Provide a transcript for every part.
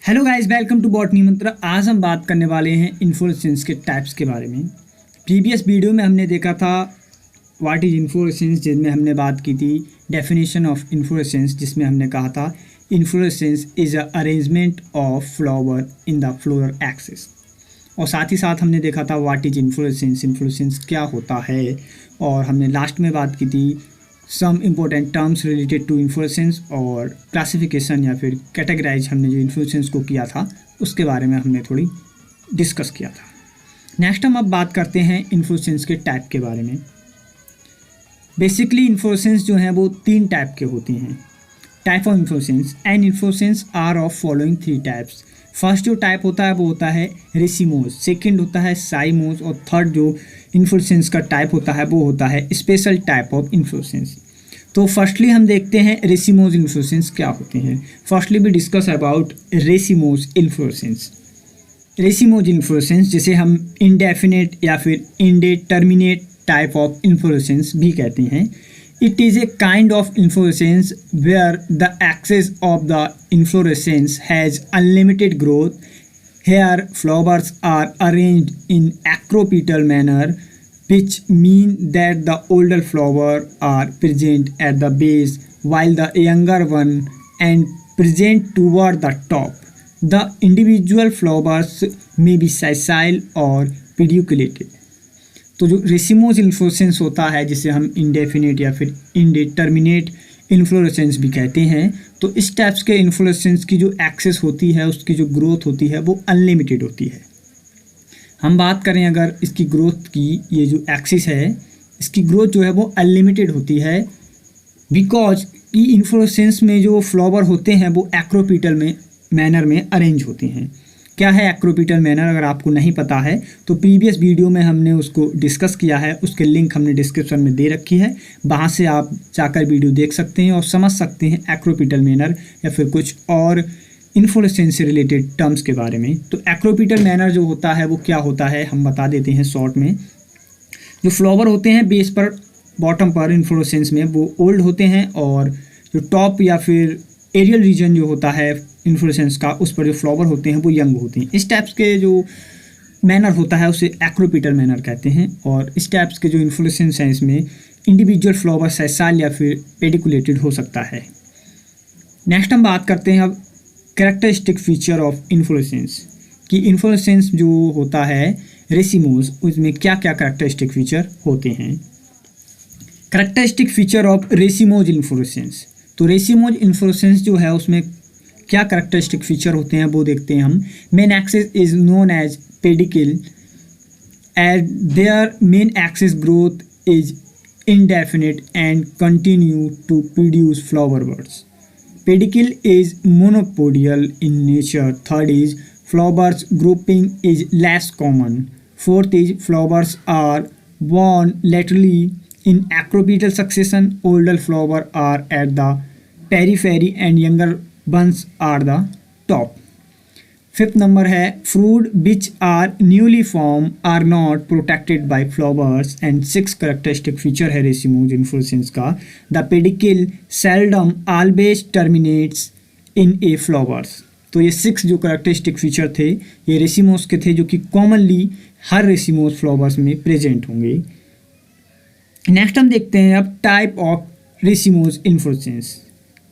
Hello guys, welcome to botany Mantra. आज हम बात करने वाले हैं इन्फ्लोरेसेंस के टाइप्स के बारे में। प्रीवियस वीडियो में हमने देखा था व्हाट इज़ इन्फ्लोरेसेंस, जिसमें हमने बात की थी डेफिनेशन ऑफ इन्फ्लोरेसेंस, जिसमें हमने कहा था inflorescence is a arrangement of flower in the floral axis. और साथ ही साथ हमने देखा था व्हाट इज़ इन्फ्लोरेसेंस, इन्फ्लोरेसेंस क्या होता है। और हमने लास्ट में बात की थी some important terms related to inflorescence और क्लासिफिकेशन या फिर कैटेगराइज हमने जो इन्फ्लोरेसेंस को किया था उसके बारे में हमने थोड़ी डिस्कस किया था। नेक्स्ट हम अब बात करते हैं इन्फ्लोरेसेंस के टाइप के बारे में। बेसिकली इन्फ्लोरेसेंस जो हैं वो 3 टाइप के होती हैं। Type of inflorescence and inflorescence are of following 3 types. First जो टाइप होता है वो होता है रेसिमोज, सेकेंड होता है साइमोज और थर्ड जो इन्फ्लोरेसेंस का टाइप होता है वो होता है स्पेशल टाइप ऑफ इन्फ्लोरेसेंस। तो फर्स्टली हम देखते हैं रेसिमोज इन्फ्लोरेसेंस क्या होते हैं। Firstly we discuss about racemose inflorescence. Racemose inflorescence जिसे हम इंडेफिनेट या फिर इंडेटर्मिनेट टाइप ऑफ इन्फ्लोरेसेंस भी कहते हैं। It is a kind of inflorescence where the axis of the inflorescence has unlimited growth. Here flowers are arranged in acropetal manner, which mean that the older flower are present at the base while the younger one and present toward the top. The individual flowers may be sessile or pediculated. तो जो racemose inflorescence होता है जिसे हम indefinite या फिर इंडेटर्मिनेट inflorescence भी कहते हैं, तो इस टाइप्स के इन्फ्लोरेसेंस की जो एक्सेस होती है, उसकी जो ग्रोथ होती है वो अनलिमिटेड होती है। हम बात करें अगर इसकी ग्रोथ की, ये जो एक्सिस है इसकी ग्रोथ जो है वो अनलिमिटेड होती है, बिकॉज कि इन्फ्लोरेसेंस में जो फ्लावर होते हैं वो एक्रोपिटल में मैनर में अरेंज होते हैं। क्या है एक्रोपिटल मैनर, अगर आपको नहीं पता है तो प्रीवियस वीडियो में हमने उसको डिस्कस किया है, उसके लिंक हमने डिस्क्रिप्शन में दे रखी है, वहाँ से आप जाकर वीडियो देख सकते हैं और समझ सकते हैं एक्रोपिटल मैनर या फिर कुछ और इन्फ्लोरेसेंस से रिलेटेड टर्म्स के बारे में। तो एक्रोपिटल मैनर जो होता है वो क्या होता है हम बता देते हैं शॉर्ट में। जो फ्लावर होते हैं बेस पर बॉटम पर इन्फ्लोरेसेंस में वो ओल्ड होते हैं और जो टॉप या फिर एरियल रीजन जो होता है इन्फ्लोरेसेंस का उस पर जो फ्लावर होते हैं वो यंग होते हैं। इस टाइप्स के जो मैनर होता है उसे एक्रोपिटल मैनर कहते हैं। और इस टाइप्स के जो इन्फ्लोरेसेंस हैं इसमें इंडिविजुअल फ्लावर सेसाइल या फिर पेडिकुलेटेड हो सकता है। नेक्स्ट हम बात करते हैं अब कैरेक्टरिस्टिक फीचर ऑफ इन्फ्लोरेसेंस कि इन्फ्लोरेसेंस जो होता है रेसिमोज उसमें क्या क्या कैरेक्टरिस्टिक फीचर होते हैं। Characteristic feature of racemose inflorescence, तो रेसिमोज इन्फ्लोरेसेंस जो है उसमें क्या कैरेक्टरिस्टिक फीचर होते हैं वो देखते हैं हम। Main axis is known as pedicel as their main axis growth is indefinite and continue to produce flower buds. Pedicel is monopodial in nature. Third is flowers grouping is less common. Fourth is flowers are borne laterally in acropetal succession. Older flowers are at the periphery and younger ones are the top. Fifth number है fruit which are newly form are not protected by flowers. And six characteristic feature है racemose inflorescence का, the pedicel seldom always terminates in a flowers. तो ये 6 जो characteristic feature थे ये racemose के थे जो कि कॉमनली हर रेसिमोज फ्लावर्स में प्रेजेंट होंगे। नेक्स्ट हम देखते हैं अब टाइप ऑफ रेसिमोज इन्फ्लोरेसेंस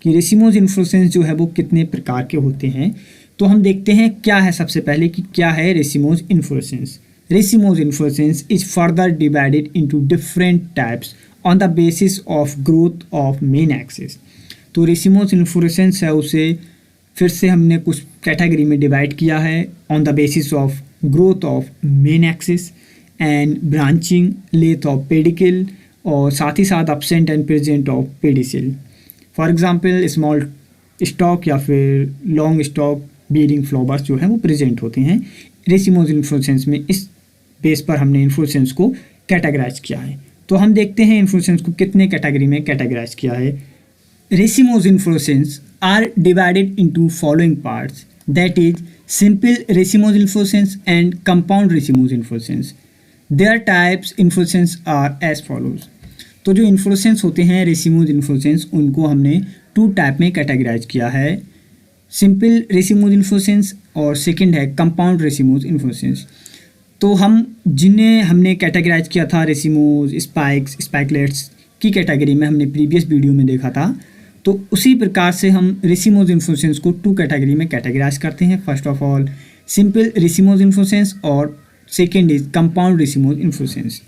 कि रेसिमोज इन्फ्लोरेसेंस जो है वो कितने प्रकार के होते हैं। तो हम देखते हैं क्या है सबसे पहले कि क्या है racemose inflorescence. Racemose inflorescence is further divided into different types on the basis of growth of main axis. तो रेसिमोज इन्फ्लोरेसेंस है उसे फिर से हमने कुछ कैटेगरी में डिवाइड किया है on the basis of growth of main axis and branching, length of pedicel और साथ ही साथ absent and present of pedicel. For example small stalk या फिर लॉन्ग स्टॉक बीयरिंग फ्लावर्स जो है वो प्रेजेंट होते हैं। रेसिमोज इन्फ्लोरेसेंस में इस बेस पर हमने इन्फ्लोरेसेंस को कैटेगराइज किया है। तो हम देखते हैं इन्फ्लोरेसेंस को कितने कैटेगरी में कैटेगराइज किया है। Racemose inflorescence are divided into following parts, that is simple racemose inflorescence and compound racemose inflorescence. Their types inflorescence are as follows. तो जो इन्फ्लोरेसेंस होते हैं रेसिमोज इन्फ्लोरेसेंस उनको हमने 2 टाइप में कैटेगराइज किया है। सिंपल रेसिमोज इन्फ्लोरेसेंस और सेकंड है कंपाउंड रेसिमोज इन्फ्लोरेसेंस। तो हम जिन्हें हमने कैटेगराइज किया था रेसिमोज, स्पाइक्स, स्पाइकलेट्स की कैटेगरी में हमने प्रीवियस वीडियो में देखा था, तो उसी प्रकार से हम रेसिमोज इन्फ्लोरेसेंस को 2 कैटेगरी में कैटेगराइज करते हैं। First of all simple racemose inflorescence और second is compound racemose inflorescence.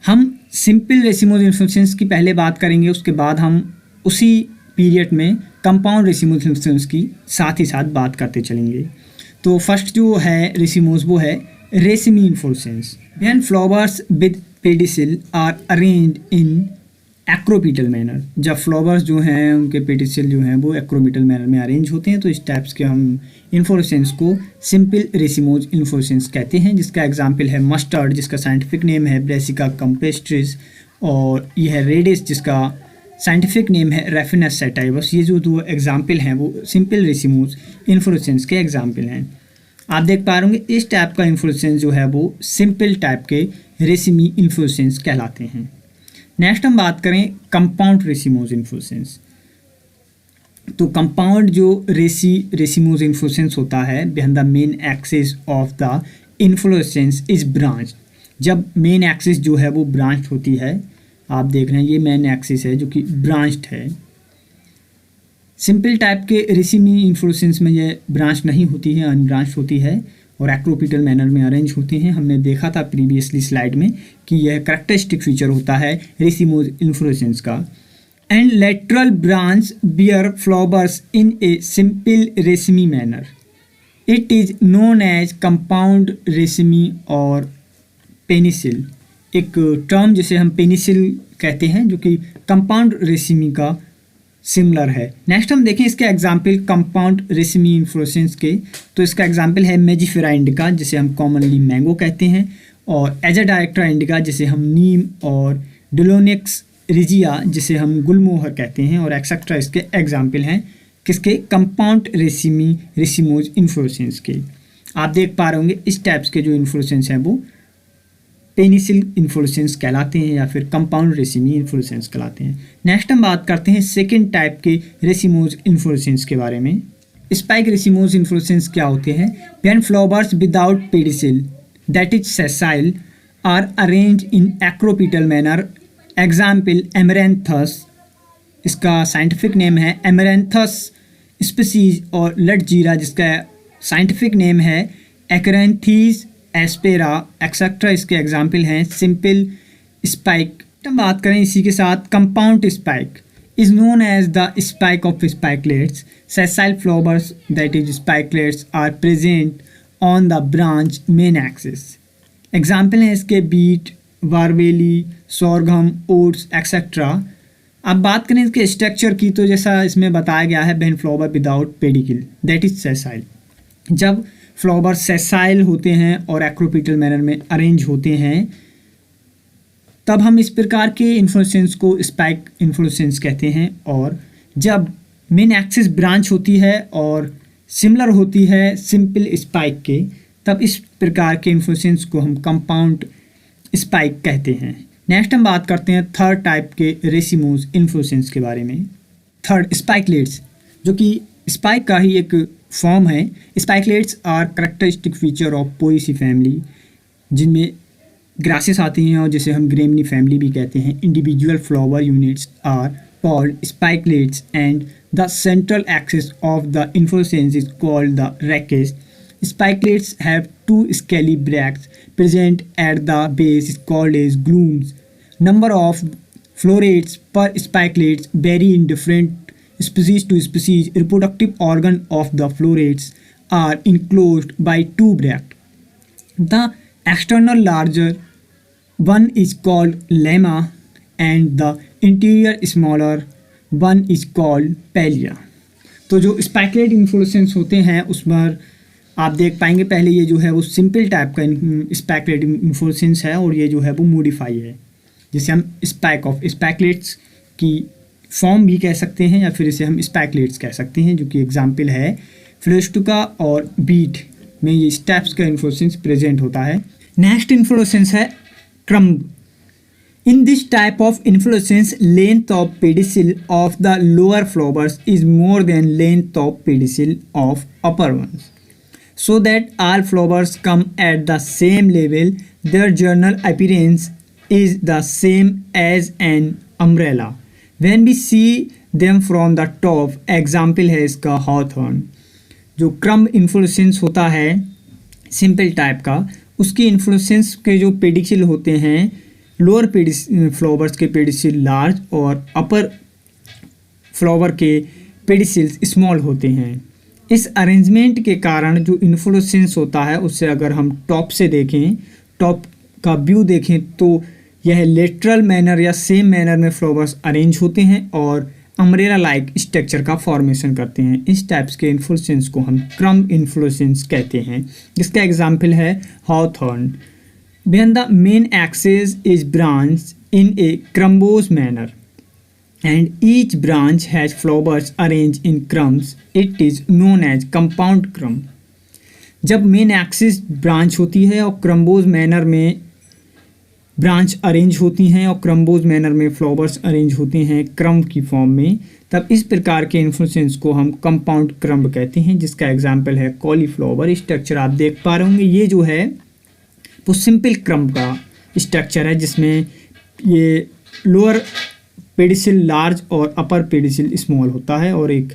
हम सिंपल रेसिमोज इन्फ्लोरेसेंस की पहले बात करेंगे, उसके बाद हम उसी पीरियड में कंपाउंड रेसिमोज इन्फ्लोरेसेंस की साथ ही साथ बात करते चलेंगे। तो फर्स्ट जो है रेसिमोज वो है raceme inflorescence. When flowers with pedicel are arranged in acropetal manner, जब फ्लावर्स जो हैं उनके पेडिसिल जो हैं वो एक्रोपिटल मैनर में अरेंज होते हैं, तो इस टाइप्स के हम इन्फ्लोरेसेंस को सिंपल रेसिमोज इन्फ्लोरेसेंस कहते हैं। जिसका एग्जांपल है मस्टर्ड, जिसका साइंटिफिक नेम है ब्रेसिका कैम्पेस्ट्रिस, और यह है रेडिस, जिसका साइंटिफिक नेम है रेफिनस सैटाइवस। ये जो 2 एग्जाम्पल हैं वो सिंपल रेसिमोज इन्फ्लोरेसेंस के एग्जाम्पल हैं। आप देख पा रहे होंगे इस टाइप का इन्फ्लोरेसेंस जो है वो सिंपल टाइप के रेसिमी इन्फ्लोरेसेंस कहलाते हैं। नेक्स्ट हम बात करें कंपाउंड रेसिमोज इन्फ्लोरेसेंस। तो कंपाउंड जो रेसिमोज इन्फ्लोरेसेंस होता है, when the main axis of the inflorescence is branch, जब मेन एक्सिस जो है वो ब्रांच होती है, आप देख रहे हैं ये मेन एक्सिस है जो कि ब्रांच्ड है। सिंपल टाइप के रेसिमी इन्फ्लोरेसेंस में ये ब्रांच नहीं होती है, अनब्रांच होती है और एक्रोपिटल मैनर में अरेंज होते हैं। हमने देखा था प्रीवियसली स्लाइड में कि यह कैरेक्टरिस्टिक फीचर होता है रेसिमोज इन्फ्लोरेसेंस का। And lateral branch bear flowers in a simple raceme manner, it is known as compound raceme और पेनिसिल। एक टर्म जिसे हम पेनिसिल कहते हैं जो कि कंपाउंड रेसिमी का सिमिलर है। नेक्स्ट हम देखें इसके एग्जाम्पल कंपाउंड रेसिमी इन्फ्लोरेसेंस के। तो इसका एग्जाम्पल है मेजिफेरा इंडिका, जिसे हम कॉमनली मैंगो कहते हैं, और एजाडायरेक्टा इंडिका, जिसे हम नीम, और डिलोनिक्स रिजिया, जिसे हम गुलमोहर कहते हैं, और एक्सेट्रा इसके एग्जाम्पल हैं किसके, कंपाउंड रेसिमोज इन्फ्लोरेसेंस के। आप देख पा रहे होंगे इस टाइप्स के जो इन्फ्लोरेसेंस हैं वो पेनिसिल इन्फ्लोरेसेंस कहलाते हैं या फिर कंपाउंड रेसिमी इन्फ्लोरेसेंस कहलाते हैं। नेक्स्ट हम बात करते हैं सेकेंड टाइप के रेसिमोज इन्फ्लोरेसेंस के बारे में। स्पाइक रेसिमोज इन्फ्लोरेसेंस क्या होते हैं? When flowers without pedicel that is sessile are arrange in acropetal manner, example Amaranthus, इसका साइंटिफिक नेम है एमरेंथस स्पीसीज, और लटजीरा, जिसका साइंटिफिक नेम है एक्रेंथीज एस्पेरा, एक्सेट्रा इसके एग्जाम्पल हैं सिंपल स्पाइक। हम बात करें इसी के साथ compound spike is known as the spike of spikelets. Sessile flowers that is spikelets are present on the branch main axis. Example हैं इसके wheat, barley, sorghum, oats etcetera. अब बात करें इसके स्ट्रक्चर की, तो जैसा इसमें बताया गया है when flower without pedicle that is sessile, जब फ्लावर सेसाइल होते हैं और एक्रोपिटल मैनर में अरेंज होते हैं, तब हम इस प्रकार के इन्फ्लोरेसेंस को स्पाइक इन्फ्लोरेसेंस कहते हैं। और जब मेन एक्सिस ब्रांच होती है और सिमिलर होती है सिंपल स्पाइक के, तब इस प्रकार के इन्फ्लोरेसेंस को हम कंपाउंड स्पाइक कहते हैं। नेक्स्ट हम बात करते हैं थर्ड टाइप के रेसिमोज इन्फ्लोरेसेंस के बारे में। थर्ड स्पाइकलेट्स, जो कि स्पाइक का ही एक फॉर्म है। Spikelets are characteristic feature of poaceae family, जिनमें ग्रासेस आती हैं और जिसे हम ग्रेमनी फैमिली भी कहते हैं। Individual flower units are called spikelets and the central axis of the inflorescence is called the rachis. Spikelets have 2 scaly bracts present at the base is called as glooms. Number of florets per spikelets vary in different species to species. Reproductive organ of the florets are enclosed by 2 bracts. The external larger one is called lemma and the interior smaller one is called palea. तो जो spikelet inflorescence होते हैं उस पर आप देख पाएंगे पहले ये जो है वो सिंपल टाइप का स्पाइकलेट इन्फ्लोरेसेंस है, और ये जो है वो मॉडिफाई है, जिसे हम स्पाइक ऑफ स्पाइकलेट्स की फॉर्म भी कह सकते हैं या फिर इसे हम स्पाइकलेट्स कह सकते हैं, जो कि एग्जांपल है फ्लोस्टुका और बीट में ये स्टेप्स का इन्फ्लोरेसेंस प्रेजेंट होता है। नेक्स्ट इन्फ्लोरेसेंस है crumb. In this type of inflorescence, length of pedicel of the lower flowers is more than length of pedicel of upper ones, so that all flowers come at the same level. Their general appearance is the same as an umbrella when we see them from the top. Example है इसका hawthorn। जो क्रम inflorescence होता है simple type का, उसकी inflorescence के जो पेडिसिल होते हैं, लोअर फ्लावर्स के पेडिसिल लार्ज और अपर फ्लावर के पेडिसिल्स स्मॉल होते हैं। इस अरेंजमेंट के कारण जो इन्फ्लोरेसेंस होता है उससे अगर हम टॉप से देखें, टॉप का व्यू देखें, तो यह लेटरल मैनर या सेम मैनर में फ्लावर्स अरेंज होते हैं और अम्ब्रेला लाइक स्ट्रक्चर का फॉर्मेशन करते हैं। इस टाइप्स के इन्फ्लोरेसेंस को हम क्रम इन्फ्लोरेसेंस कहते हैं, जिसका एग्जाम्पल है Hawthorne. When the main axis is branched in a crumbose manner and each branch has flowers arranged in crumbs, it is known as compound crumb। जब मेन एक्सिस ब्रांच होती है और क्रम्बोज मैनर में branch arrange होती हैं और क्रम्बोज manner में flowers arrange होते हैं क्रम की फॉर्म में, तब इस प्रकार के इन्फ्लोरेसेंस को हम कंपाउंड क्रम्ब कहते हैं, जिसका एग्जाम्पल है कॉलीफ्लावर। स्ट्रक्चर आप देख पा रहे होंगे, ये जो है वो सिंपल क्रम्ब का स्ट्रक्चर है, जिसमें ये लोअर पेडिसिल लार्ज और अपर पेडिसिल स्मॉल होता है और एक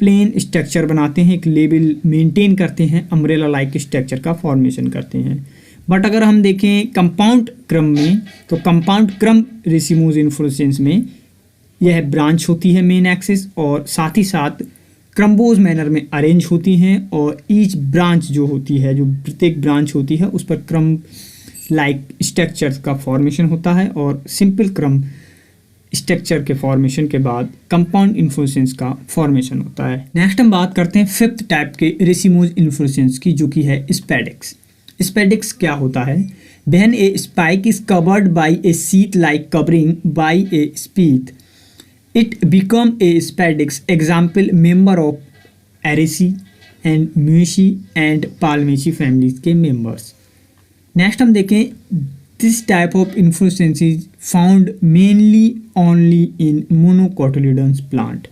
प्लेन स्ट्रक्चर बनाते हैं, एक लेवल मेंटेन करते हैं, अम्ब्रेला लाइक स्ट्रक्चर का फॉर्मेशन करते हैं। बट अगर हम देखें कंपाउंड क्रम में, तो कंपाउंड क्रम रेसिमोज इन्फ्लोरेसेंस में यह ब्रांच होती है मेन एक्सिस और साथ ही साथ क्रम्बोज मैनर में अरेंज होती हैं और ईच ब्रांच जो होती है, जो प्रत्येक ब्रांच होती है उस पर क्रम लाइक स्ट्रक्चर का फॉर्मेशन होता है और सिंपल क्रम स्ट्रक्चर के फॉर्मेशन के बाद कंपाउंड इन्फ्लोरेसेंस का फॉर्मेशन होता है। नेक्स्ट हम बात करते हैं फिफ्थ टाइप के रेसिमोज इन्फ्लोरेसेंस की, जो कि है स्पेडिक्स। स्पेडिक्स क्या होता है? When a spike is covered by a sheath like covering by a spathe, it become a spadix। example member of Araceae and Muaceae and Palmaceae families के members। Next हम देखें, this type of inflorescence is found mainly only in मोनोकोटिलिडन्स plant.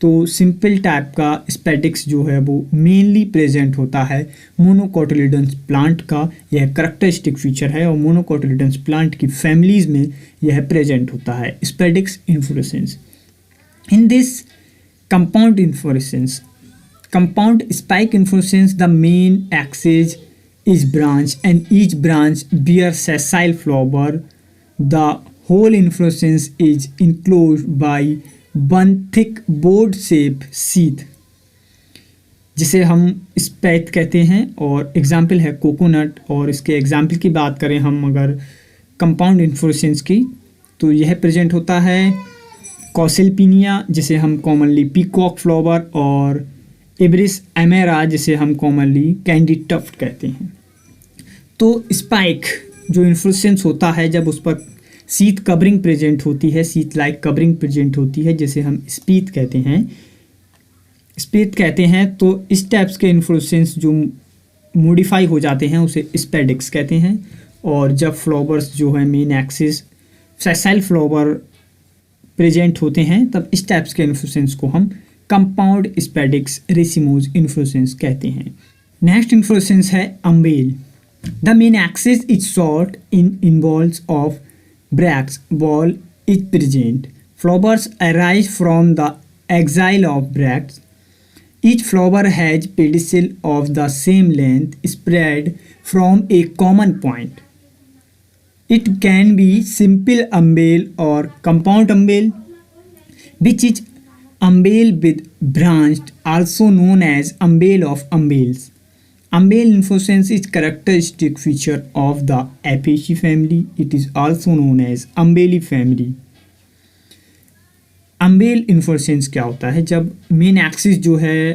तो simple type का spadix जो है वो mainly present होता है मोनोकोटिलिडन्स प्लांट का। यह करेक्टरिस्टिक फीचर है और मोनोकोटिलिडन्स प्लांट की फैमिलीज में यह प्रेजेंट होता है spadix inflorescence. In this compound inflorescence, compound spike inflorescence, the main axis is branched and each branch bears sessile flower. The whole inflorescence is enclosed by one thick board-shaped sheath, जिसे हम स्पैथ कहते हैं और example है coconut. और इसके example की बात करें हम अगर कंपाउंड इन्फ्लोरेसेंस की, तो यह प्रेजेंट होता है कॉसेलपिनिया, जिसे हम कॉमनली पीकॉक फ्लावर, और इब्रिस एमेरा, जिसे हम कॉमनली कैंडी टफ्ट कहते हैं। तो स्पाइक जो इन्फ्लोरेसेंस होता है, जब उस पर शीट कवरिंग प्रेजेंट होती है, शीट लाइक कवरिंग प्रेजेंट होती है, जिसे हम स्पीथ कहते हैं, तो इस टाइप्स के इन्फ्लोरेसेंस जो मॉडिफाई हो जाते हैं उसे स्पेडिक्स कहते हैं। और जब फ्लावर्स जो है main axis sessile flower present होते हैं, तब इस टाइप्स के इन्फ्लोरेसेंस को हम कंपाउंड स्पेडिक्स रेसिमोज इन्फ्लोरेसेंस कहते हैं। नेक्स्ट इन्फ्लोरेसेंस है umbel. The main axis is short in involucre of bracts whorl is present. Flowers arise from the axil of bracts. Each flower has pedicel of the same length spread from a common point. It can be simple umbel or compound umbel, which is umbel with branched, also known as umbel of umbels. Umbel inflorescence is characteristic feature of the Apiaceae family. It is also known as umbelli family. Humble inflorescence क्या होता है? जब main axis जो है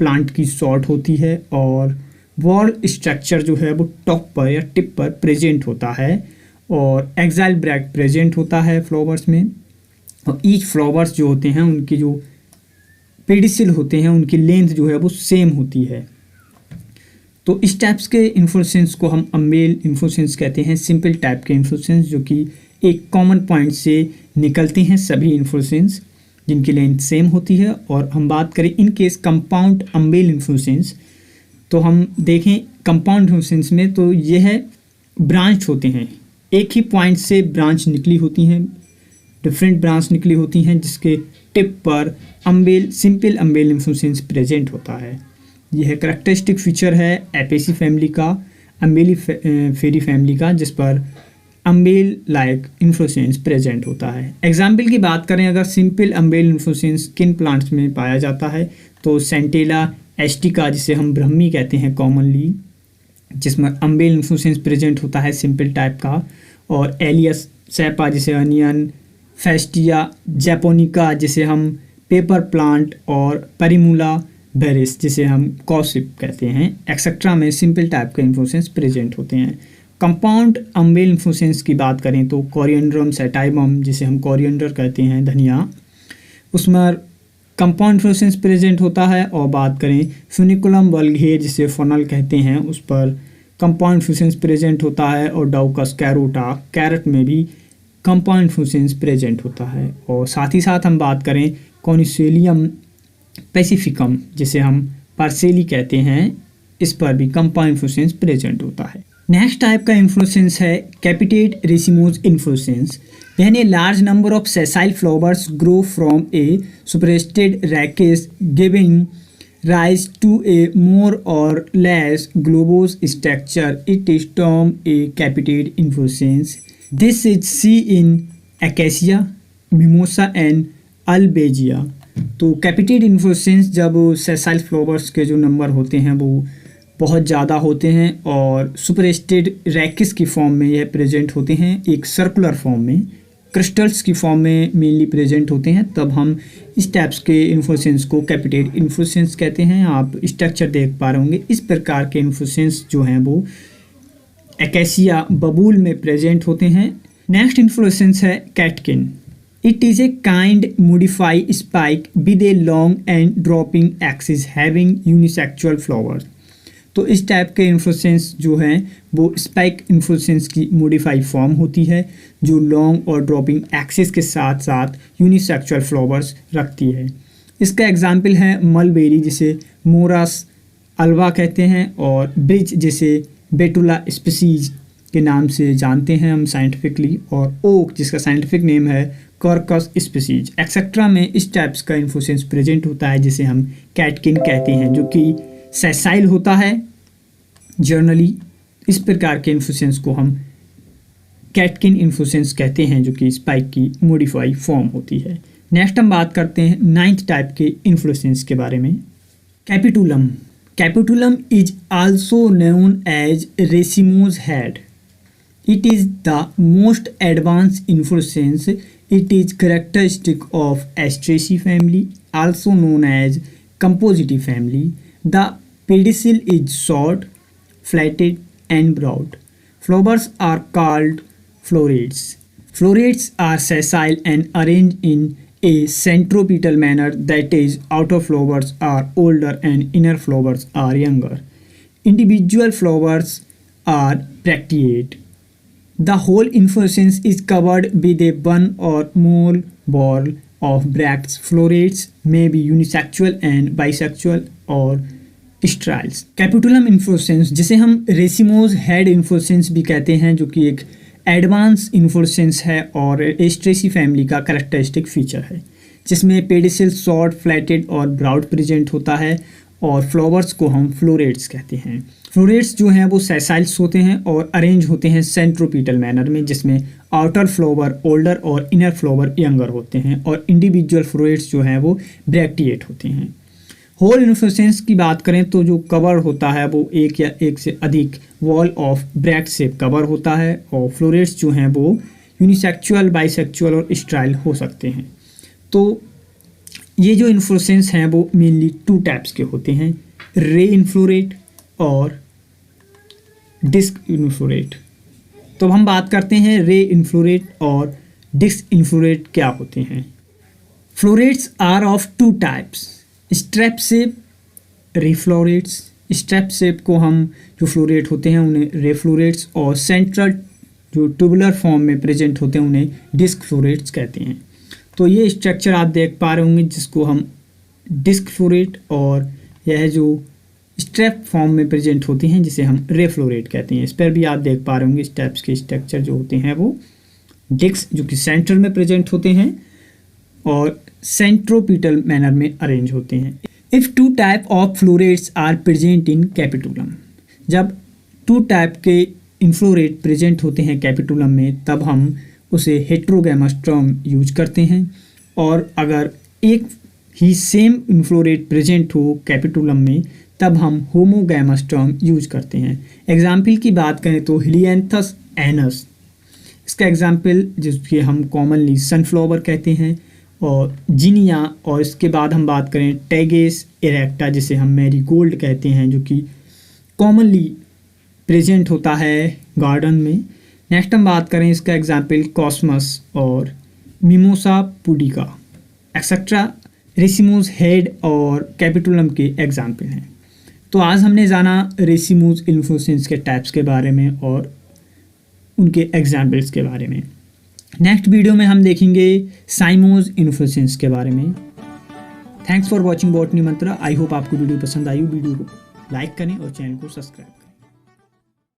plant की short होती है और वॉल स्ट्रक्चर जो है वो टॉप पर या टिप पर प्रेजेंट होता है और एक्साइल ब्रैक्ट प्रेजेंट होता है फ्लावर्स में, और ईच फ्लावर्स जो होते हैं उनकी जो पेडिसिल होते हैं उनकी लेंथ जो है वो सेम होती है। तो इस टाइप्स के इन्फ्लोरेसेंस को हम अम्बेल इन्फ्लोरेसेंस कहते हैं, सिंपल टाइप के इन्फ्लोरेसेंस जो कि एक कॉमन पॉइंट से निकलते हैं सभी इन्फ्लोरेसेंस जिनकी लेंथ सेम होती है। और हम बात करें in case compound humble inflorescence, तो हम देखें कंपाउंड इन्फ्लोरेसेंस में तो यह ब्रांच होते हैं, एक ही पॉइंट से ब्रांच निकली होती हैं, डिफरेंट ब्रांच निकली होती हैं जिसके टिप पर humble simple humble inflorescence present होता है। यह करेक्टरिस्टिक फीचर है एपेसी फैमिली का, अम्बेली फेरी फैमिली का, जिस पर अम्बेल लाइक इन्फ्लोरेसेंस प्रेजेंट होता है। एग्जाम्पल की बात करें अगर सिंपल अम्बेल इन्फ्लोरेसेंस किन प्लांट्स में पाया जाता है तो सेंटेला एस्टिका, जिसे हम ब्रह्मी कहते हैं कॉमनली, जिसमें अम्बेल इन्फ्लोरेसेंस प्रेजेंट होता है सिंपल टाइप का, और एलियस सैपा जिसे अनियन, फेस्टिया जैपोनिका जिसे हम पेपर प्लांट, और परिमूला बेरिस जिसे हम कॉसिप कहते हैं, एक्सेट्रा में सिंपल टाइप के इन्फ्लोरेसेंस प्रेजेंट होते हैं। कंपाउंड अम्बेल इन्फ्लोरेसेंस की बात करें तो कोरिएंड्रम सैटाइवम जिसे हम कोरिएंडर कहते हैं धनिया, उसमें कंपाउंड इन्फ्लोरेसेंस प्रेजेंट होता है। और बात करें फ्यूनिकुलम वल्गेर जिसे फनल कहते हैं, उस पर कंपाउंड इन्फ्लोरेसेंस प्रेजेंट होता है। और डाउकस कैरोटा कैरेट में भी कंपाउंड इन्फ्लोरेसेंस प्रेजेंट होता है। और साथ ही साथ हम बात करें कॉनिसेलियम पैसिफिकम जिसे हम पार्सेली कहते हैं, इस पर भी कंपाउंड इन्फ्लोरेसेंस प्रेजेंट होता है। नेक्स्ट टाइप का इन्फ्लोरेसेंस है कैपिटेट रेसिमोज इन्फ्लोरेसेंस, यानी large number of sessile flowers grow from a suppressed rachis giving rise to a more or less globose structure. It is termed a capitate inflorescence. This is seen in acacia, mimosa and albizia. तो कैपिटेट inflorescence जब sessile flowers के जो number होते हैं वो बहुत ज़्यादा होते हैं और सुपरस्टेड रैकिस की फॉर्म में यह प्रेजेंट होते हैं, एक सर्कुलर फॉर्म में, क्रिस्टल्स की फॉर्म में मेनली प्रेजेंट होते हैं, तब हम इस टाइप्स के इन्फ्लोरेसेंस को कैपिटेट इन्फ्लोरेसेंस कहते हैं। आप स्ट्रक्चर देख पा रहे होंगे, इस प्रकार के इन्फ्लोरेसेंस जो हैं वो एकेसिया बबूल में प्रेजेंट होते हैं। नेक्स्ट इन्फ्लोरेसेंस है catkin. It is a kind modify spike with a long and dropping axis having unisexual flowers. तो इस टाइप के इन्फ्लोरेसेंस जो हैं वो स्पाइक इन्फ्लोरेसेंस की मोडिफाई फॉर्म होती है जो लॉन्ग और ड्रॉपिंग एक्सिस के साथ साथ यूनिसेक्सुअल फ्लावर्स रखती है। इसका एग्जाम्पल है मलबेरी जिसे मोरस अल्वा कहते हैं, और ब्रिज जिसे बेटुला स्पीसीज के नाम से जानते हैं हम साइंटिफिकली, और ओक जिसका साइंटिफिक नेम है कॉर्कस स्पीसीज एक्सेट्रा में इस टाइप्स का इन्फ्लोरेसेंस प्रेजेंट होता है जिसे हम कैटकिन कहते हैं, जो कि सेसाइल होता है जर्नली। इस प्रकार के इन्फ्लोरेसेंस को हम कैटकिन इन्फ्लोरेसेंस कहते हैं जो कि स्पाइक की मॉडिफाई फॉर्म होती है। नेक्स्ट हम बात करते हैं 9th टाइप के इन्फ्लोरेसेंस के बारे में, capitulum. Capitulum is also known as racemose head. It is the most advanced inflorescence. It is characteristic of Asteraceae family, also known as Compositae family. The pedicel is short, flatted and broad. Flowers are called florets. Florets are sessile and arranged in a centropetal manner, that is, outer flowers are older and inner flowers are younger. Individual flowers are bracteate. The whole inflorescence is covered with a one or more ball of bracts. Florets may be unisexual and bisexual or steriles. Capitulum inflorescence जिसे हम racemose head inflorescence भी कहते हैं, जो कि एक advance inflorescence है और एस्ट्रेसी फैमिली का कैरेक्टरिस्टिक फीचर है, जिसमें पेडिसल शॉर्ट, फ्लैटेड और ब्राउड प्रेजेंट होता है, और फ्लावर्स को हम फ्लोरेट्स कहते हैं। फ्लोरेट्स जो हैं वो सेसाइल्स होते हैं और अरेंज होते हैं सेंट्रोपीटल मैनर में, जिसमें आउटर फ्लावर ओल्डर और इनर फ्लावर यंगर होते हैं, और इंडिविजुअल फ्लोरेट्स जो हैं वो ब्रैक्टिएट होते हैं। होल इन्फ्लोरेसेंस की बात करें तो जो कवर होता है वो एक या एक से अधिक वॉल ऑफ ब्रैक्ट से कवर होता है, और फ्लोरेट्स जो हैं वो यूनिसेक्सुअल, बाइसेक्सुअल और स्ट्राइल हो सकते हैं। तो ये जो इन्फ्लोरेसेंस हैं वो मेनली 2 टाइप्स के होते हैं, रे इन्फ्लोरेट और डिस्क इन्फ्लोरेट। तो हम बात करते हैं रे इन्फ्लोरेट और डिस्क इन्फ्लोरेट क्या होते हैं। Florets are of 2 types, strap shape, ray florets. Strap shape को हम जो फ्लोरेट होते हैं उन्हें रेफ्लोरेट्स और सेंट्रल जो ट्यूबुलर फॉर्म में प्रेजेंट होते हैं उन्हें डिस्क फ्लोरेट्स कहते हैं। तो ये स्ट्रक्चर आप देख पा रहे होंगे जिसको हम डिस्क फ्लोरेट, और यह जो स्ट्रैप फॉर्म में प्रेजेंट होती हैं जिसे हम रे फ्लोरेट कहते हैं। इस पर भी आप देख पा रहे होंगे स्टेप्स के स्ट्रक्चर जो होते हैं वो डिस्क जो कि सेंटर में प्रेजेंट होते हैं और सेंट्रोपिटल मैनर में अरेंज होते हैं। If two type of florets are present in capitulum, जब टू टाइप के इन्फ्लोरेट प्रेजेंट होते हैं कैपिटुलम में तब हम उसे हेट्रोगैमस टर्म यूज करते हैं, और अगर एक ही सेम इन्फ्लोरेट प्रेजेंट हो कैपिटुलम में तब हम होमोगैमस टर्म यूज करते हैं। एग्जाम्पल की बात करें तो हिलियंथस एनस, इसका एग्जाम्पल जिसके हम कॉमनली सनफ्लावर कहते हैं, और जिनिया, और इसके बाद हम बात करें टेगेस इरेक्टा जिसे हम मैरीगोल्ड कहते हैं जो कि कॉमनली प्रेजेंट होता है गार्डन में। नेक्स्ट हम बात करें इसका एग्जाम्पल कॉस्मस और mimosa pudica etcetera racemose head और कैपिटुलम के एग्जाम्पल हैं। तो आज हमने जाना रेसिमोज इन्फ्लोरेसेंस के टाइप्स के बारे में और उनके एग्जाम्पल्स के बारे में। नेक्स्ट वीडियो में हम देखेंगे साइमोज इन्फ्लोरेसेंस के बारे में। Thanks for watching botany Mantra. I hope आपको वीडियो पसंद आई। वीडियो को लाइक करें और चैनल को सब्सक्राइब करें।